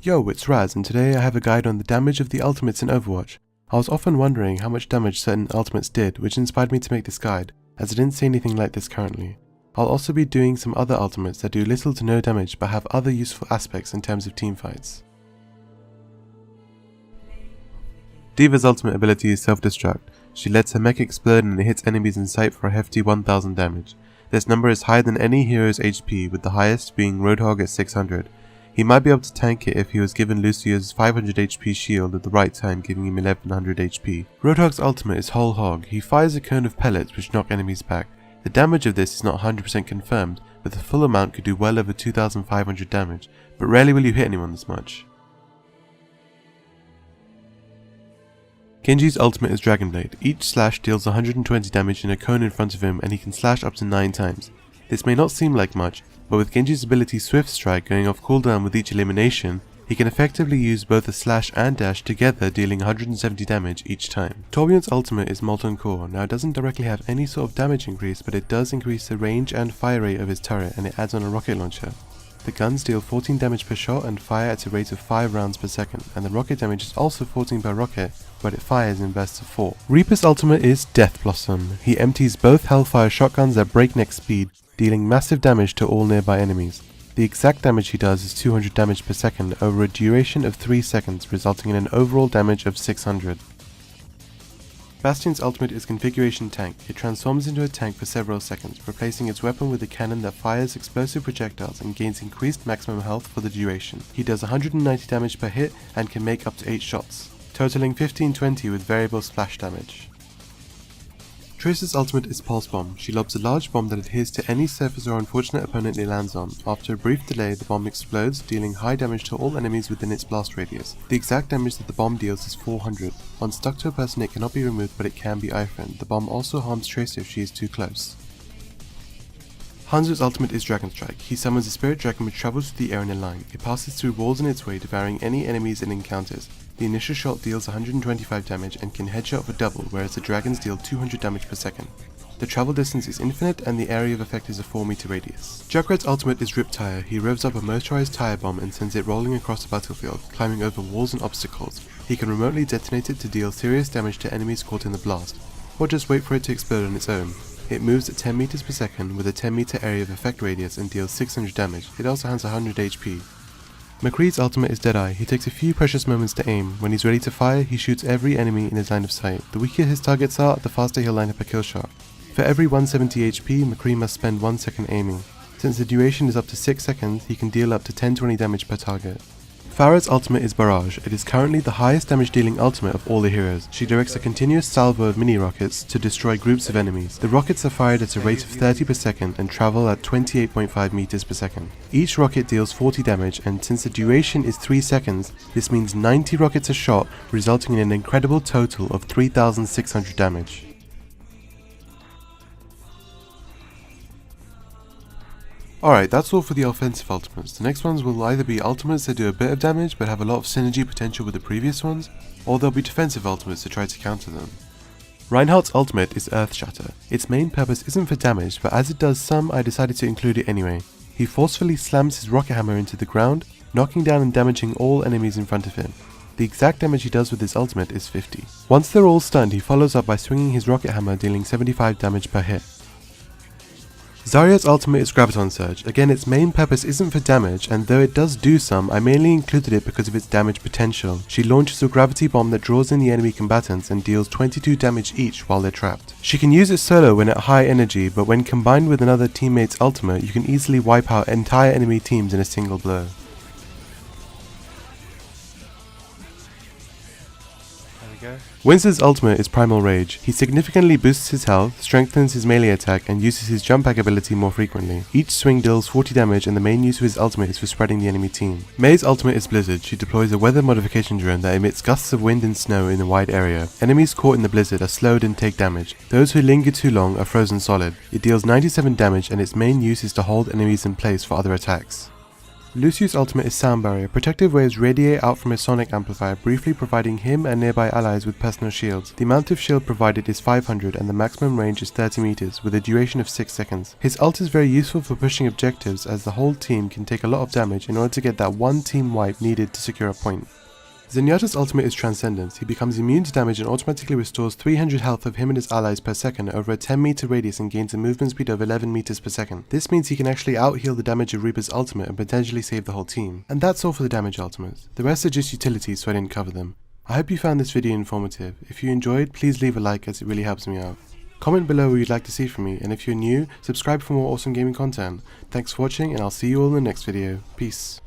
Yo, it's Raz, and today I have a guide on the damage of the ultimates in Overwatch. I was often wondering how much damage certain ultimates did, which inspired me to make this guide, as I didn't see anything like this currently. I'll also be doing some other ultimates that do little to no damage but have other useful aspects in terms of teamfights. D.va's ultimate ability is self-destruct. She lets her mech explode and it hits enemies in sight for a hefty 1000 damage. This number is higher than any hero's HP, with the highest being Roadhog at 600. He might be able to tank it if he was given Lucio's 500 HP shield at the right time, giving him 1100 HP. Roadhog's ultimate is Whole Hog. He fires a cone of pellets which knock enemies back. The damage of this is not 100% confirmed, but the full amount could do well over 2500 damage, but rarely will you hit anyone this much. Genji's ultimate is Dragon Blade. Each slash deals 120 damage in a cone in front of him and he can slash up to 9 times. This may not seem like much, but with Genji's ability Swift Strike going off cooldown with each elimination, he can effectively use both a slash and dash together, dealing 170 damage each time. Torbjorn's ultimate is Molten Core. Now it doesn't directly have any sort of damage increase, but it does increase the range and fire rate of his turret, and it adds on a rocket launcher. The guns deal 14 damage per shot and fire at a rate of 5 rounds per second, and the rocket damage is also 14 per rocket, but it fires in bursts of 4. Reaper's ultimate is Death Blossom. He empties both Hellfire shotguns at breakneck speed, dealing massive damage to all nearby enemies. The exact damage he does is 200 damage per second over a duration of 3 seconds, resulting in an overall damage of 600. Bastion's ultimate is Configuration Tank. It transforms into a tank for several seconds, replacing its weapon with a cannon that fires explosive projectiles and gains increased maximum health for the duration. He does 190 damage per hit and can make up to 8 shots, totaling 1520 with variable splash damage. Tracer's ultimate is Pulse Bomb. She lobs a large bomb that adheres to any surface or unfortunate opponent it lands on. After a brief delay, the bomb explodes, dealing high damage to all enemies within its blast radius. The exact damage that the bomb deals is 400. Once stuck to a person, it cannot be removed, but it can be iframed. The bomb also harms Tracer if she is too close. Hanzo's ultimate is Dragon Strike. He summons a spirit dragon which travels through the air in a line. It passes through walls in its way, devouring any enemies it encounters. The initial shot deals 125 damage and can headshot for double, whereas the dragons deal 200 damage per second. The travel distance is infinite and the area of effect is a 4 meter radius. Junkrat's ultimate is Rip Tire. He revs up a motorized tire bomb and sends it rolling across the battlefield, climbing over walls and obstacles. He can remotely detonate it to deal serious damage to enemies caught in the blast, or just wait for it to explode on its own. It moves at 10 meters per second with a 10 meter area of effect radius and deals 600 damage. It also has 100 HP. McCree's ultimate is Deadeye. He takes a few precious moments to aim. When he's ready to fire, he shoots every enemy in his line of sight. The weaker his targets are, the faster he'll line up a kill shot. For every 170 HP, McCree must spend 1 second aiming. Since the duration is up to 6 seconds, he can deal up to 10-20 damage per target. Pharah's ultimate is Barrage. It is currently the highest damage dealing ultimate of all the heroes. She directs a continuous salvo of mini rockets to destroy groups of enemies. The rockets are fired at a rate of 30 per second and travel at 28.5 meters per second. Each rocket deals 40 damage, and since the duration is 3 seconds, this means 90 rockets a shot, resulting in an incredible total of 3600 damage. Alright, that's all for the offensive ultimates. The next ones will either be ultimates that do a bit of damage but have a lot of synergy potential with the previous ones, or they'll be defensive ultimates to try to counter them. Reinhardt's ultimate is Earth Shatter. Its main purpose isn't for damage, but as it does some, I decided to include it anyway. He forcefully slams his rocket hammer into the ground, knocking down and damaging all enemies in front of him. The exact damage he does with his ultimate is 50. Once they're all stunned, he follows up by swinging his rocket hammer, dealing 75 damage per hit. Zarya's ultimate is Graviton Surge. Again, its main purpose isn't for damage, and though it does do some, I mainly included it because of its damage potential. She launches a gravity bomb that draws in the enemy combatants and deals 22 damage each while they're trapped. She can use it solo when at high energy, but when combined with another teammate's ultimate, you can easily wipe out entire enemy teams in a single blow. Winzer's ultimate is Primal Rage. He significantly boosts his health, strengthens his melee attack, and uses his jump back ability more frequently. Each swing deals 40 damage, and the main use of his ultimate is for spreading the enemy team. Mei's ultimate is Blizzard. She deploys a weather modification drone that emits gusts of wind and snow in a wide area. Enemies caught in the blizzard are slowed and take damage. Those who linger too long are frozen solid. It deals 97 damage, and its main use is to hold enemies in place for other attacks. Lucius' ultimate is Sound Barrier. Protective waves radiate out from his sonic amplifier, briefly providing him and nearby allies with personal shields. The amount of shield provided is 500 and the maximum range is 30 meters, with a duration of 6 seconds. His ult is very useful for pushing objectives, as the whole team can take a lot of damage in order to get that one team wipe needed to secure a point. Zenyatta's ultimate is Transcendence. He becomes immune to damage and automatically restores 300 health of him and his allies per second over a 10 meter radius and gains a movement speed of 11 meters per second. This means he can actually out-heal the damage of Reaper's ultimate and potentially save the whole team. And that's all for the damage ultimates. The rest are just utilities, so I didn't cover them. I hope you found this video informative. If you enjoyed, please leave a like, as it really helps me out. Comment below what you'd like to see from me, and if you're new, subscribe for more awesome gaming content. Thanks for watching, and I'll see you all in the next video. Peace.